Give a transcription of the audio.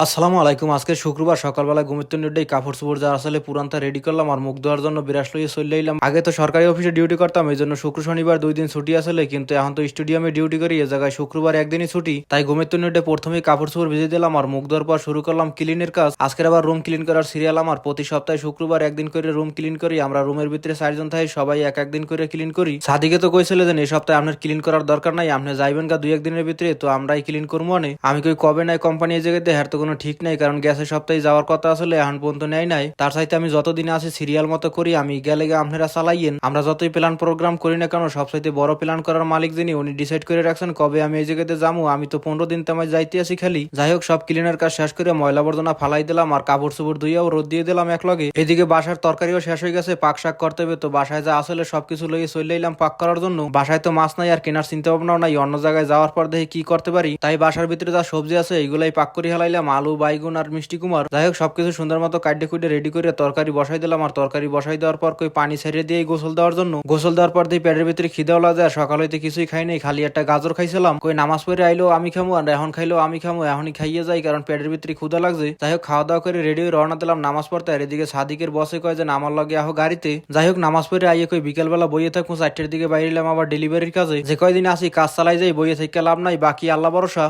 আসসালামু আলাইকুম। আজকে শুক্রবার সকালবেলা ঘুমের থেকে উঠেই কাপড় চোপড় যা আসলে পুরানটা রেডি করলাম আর মুখ ধোয়ার জন্য বিরাস লইয়ে চলে এলাম। আগে তো সরকারি অফিসে ডিউটি করতাম, এই জন্য শুক্র শনিবার 2 দিন ছুটি আসলে, কিন্তু এখন তো স্টেডিয়ামে ডিউটি করি, এ জায়গায় শুক্রবার একদিনই ছুটি। তাই ঘুমের থেকে উঠে প্রথমেই কাপড় চোপড় ভিজে দিলাম আর মুখ ধোয়ার পর শুরু করলাম ক্লিনের কাজ। আজকের আবার রুম ক্লিন করার সিরিয়াল আমার। প্রতি সপ্তাহে শুক্রবার একদিন করে রুম ক্লিন করি। আমরা রুমের ভিতরে 4 জন থাকি, সবাই এক একদিন করে ক্লিন করি। সাদিকে তো কইছিল যে এই সপ্তাহে আপনার ক্লিন করার দরকার নাই, আপনি যাইবেন গা 2-1 দিনের ভিতরে, তো আমরাই ক্লিন করবো। আমি কই কবে নাই কোম্পানি এই জায়গাতে, হ্যার তো কোনো ঠিক নাই, কারণ গ্যাসের সপ্তাহে যাওয়ার কথা আসলে এখন পর্যন্ত নেয় নাই। তার চাইতে আমি যতদিন আছি সিরিয়াল মতো করি, আমি গেলে আপনারা চালাইয়েন। আমরা যতই প্ল্যান প্রোগ্রাম করি না কেন, সবচাইতে বড় প্ল্যান করার মালিক যিনি, উনি ডিসাইড করে রাখছেন কবে আমি এই জায়গাতে যাবো। আমি তো 15 দিন তেমন যাইতে আছি খালি। যাই হোক, সব ক্লিনের কাজ শেষ করে ময়লা আবর্জনা ফালাই দিলাম আর কাপড় চোপড় ধুইয়াও রোদ দিয়ে দিলাম এক লগে। এদিকে বাসার তরকারিও শেষ হয়ে গেছে, পাক শাক করতে হবে, তো বাসায় যা আসলে সবকিছু লইয়ে চলে এলাম পাক করার জন্য। বাসায় তো মাছ নাই আর কেনার চিন্তা ভাবনাও নাই, অন্য জায়গায় যাওয়ার পর দেখি কি করতে পারি। তাই বাসার ভিতরে যা সবজি আছে এইগুলাই পাক করে হেলাইলাম, আলু বাইগুন আর মিষ্টি কুমার। যাই হোক, সবকিছু সুন্দর মতো কাটে কুটে রেডি করে তরকারি বসাই দিলাম আর তরকারি বসাই দেওয়ার পর কই পানি ছেড়ে দিয়ে গোসল দেওয়ার জন্য। গোসল দেওয়ার পর দিয়ে পেটের ভিতরে খিদেও লাগে, সকাল হইতে কিছুই খাই নাই, খালি একটা গাজর খাইছিলাম। কই নামাজ পড়ে আইলো আমি খামু আর এখন খাইলো আমি খামু, এখনই খাইয়ে যাই কারণ পেটের ভিতরে ক্ষুধা লাগছে। যাই হোক, খাওয়া দাওয়া করে রেডি হয়ে রওনা দিলাম নামাজ পড়তে। আর এদিকে সাদিকের বসে কয় যে আমার লগে আহ গাড়িতে। যাই হোক, নামাজ পড়ে আইয়ে কই বিকেলবেলা বইয়ে থাকুন, 4টের দিকে বাইরে এলাম আবার ডেলিভারির কাজে। যে কয়দিন আসি কাজ চালাই যাই, বইয়ে থেকে লাভ নাই, বাকি আল্লাহ ভরসা।